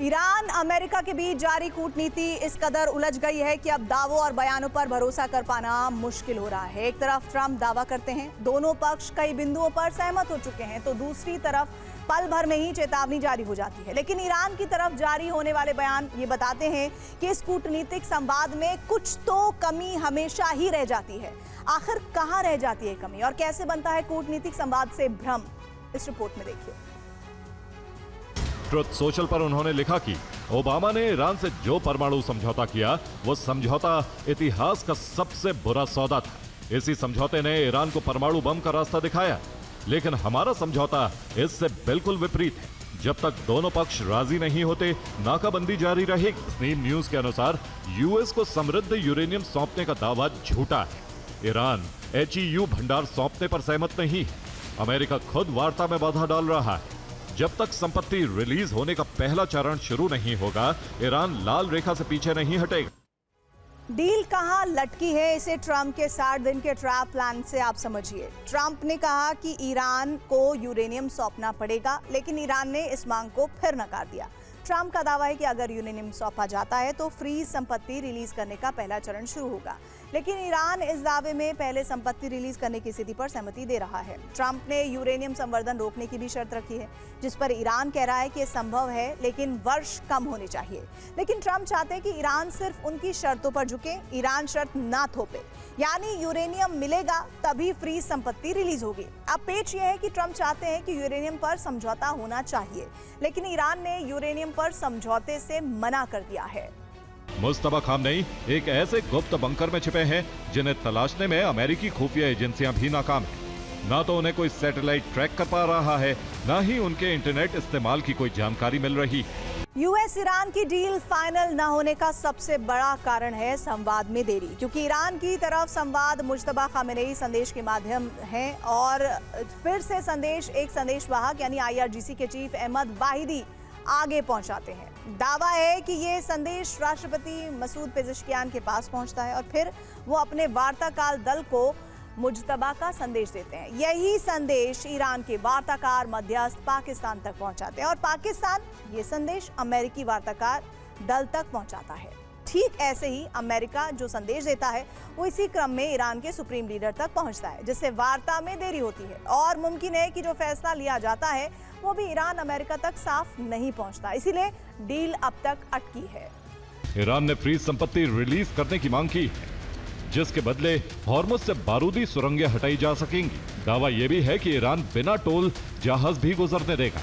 Iran America के बीच जारी कूटनीति इस कदर उलझ गई है कि अब दावों और बयानों पर भरोसा कर पाना मुश्किल हो रहा है। एक तरफ ट्रंप दावा करते हैं, दोनों पक्ष कई बिंदुओं पर सहमत हो चुके हैं, तो दूसरी तरफ पल भर में ही चेतावनी जारी हो जाती है। लेकिन ईरान की तरफ जारी होने वाले बयान ये बताते हैं कि इस कूटनीतिक संवाद में कुछ तो कमी हमेशा ही रह जाती है। आखिर कहाँ रह जाती है कमी और कैसे बनता है कूटनीतिक संवाद से भ्रम, इस रिपोर्ट में देखिए। ट्रुथ सोशल पर उन्होंने लिखा कि ओबामा ने ईरान से जो परमाणु समझौता किया वो समझौता इतिहास का सबसे बुरा सौदा था। इसी समझौते ने ईरान को परमाणु बम का रास्ता दिखाया, लेकिन हमारा समझौता इससे बिल्कुल विपरीत है। जब तक दोनों पक्ष राजी नहीं होते, नाकाबंदी जारी रहेगी। स्नीम न्यूज के अनुसार यूएस को समृद्ध यूरेनियम सौंपने का दावा झूठा है। ईरान HEU भंडार सौंपने पर सहमत नहीं है। अमेरिका खुद वार्ता में बाधा डाल रहा है। जब तक संपत्ति रिलीज होने का पहला चरण शुरू नहीं होगा, ईरान लाल रेखा से पीछे नहीं हटेगा। डील कहां लटकी है, इसे ट्रंप के 60 दिन के ट्रैप प्लान से आप समझिए। ट्रंप ने कहा कि ईरान को यूरेनियम सौंपना पड़ेगा, लेकिन ईरान ने इस मांग को फिर नकार दिया। ट्रंप का दावा है कि अगर यूरेनियम सौंपा जाता है तो फ्रीज संपत्ति रिलीज करने का पहला चरण शुरू होगा, लेकिन ईरान इस दावे में पहले संपत्ति रिलीज करने की स्थिति पर सहमति दे रहा है। ट्रंप ने यूरेनियम संवर्धन रोकने की भी शर्त रखी है, जिस पर ईरान कह रहा है कि यह संभव है, लेकिन वर्ष कम होने चाहिए। लेकिन ट्रंप चाहते हैं कि ईरान सिर्फ उनकी शर्तों पर झुके, ईरान शर्त ना थोपे, यानी यूरेनियम मिलेगा तभी फ्रीज संपत्ति रिलीज होगी। अब पेच यह है कि ट्रंप चाहते हैं कि यूरेनियम पर समझौता होना चाहिए, लेकिन ईरान ने यूरेनियम पर समझौते से मना कर दिया है। मुस्तफा खामनेई एक ऐसे गुप्त बंकर में छिपे हैं जिन्हें तलाशने में अमेरिकी खुफिया एजेंसियां भी नाकाम हैं। ना तो उन्हें कोई सैटेलाइट ट्रैक कर पा रहा है, ना ही उनके इंटरनेट इस्तेमाल की कोई जानकारी मिल रही है। यूएस ईरान की डील फाइनल न होने का सबसे बड़ा कारण है संवाद में देरी, क्योंकि ईरान की तरफ संवाद मुज्तबा खामेनेई संदेश के माध्यम है और फिर से एक संदेशवाहक यानी IRGC के चीफ अहमद वाहिदी आगे पहुंचाते हैं। दावा है कि ये संदेश राष्ट्रपति मसूद पेज़ेश्कियान के पास पहुंचता है और फिर वो अपने वार्ताकार दल को मुज्तबा का संदेश देते हैं। यही संदेश ईरान के वार्ताकार मध्यस्थ पाकिस्तान तक पहुंचाते हैं और पाकिस्तान ये संदेश अमेरिकी वार्ताकार दल तक पहुंचाता है। ठीक ऐसे ही अमेरिका जो संदेश देता है वो इसी क्रम में ईरान के सुप्रीम लीडर तक पहुंचता है, जिससे वार्ता में देरी होती है और मुमकिन है कि जो फैसला लिया जाता है वो भी ईरान अमेरिका तक साफ नहीं पहुंचता। इसीलिए डील अब तक अटकी है। ईरान ने फ्रीज संपत्ति रिलीज करने की मांग की है, जिसके बदले हॉर्मुज से बारूदी सुरंगें हटाई जा सकेंगी। दावा यह भी है कि ईरान बिना टोल जहाज भी गुजरने देगा।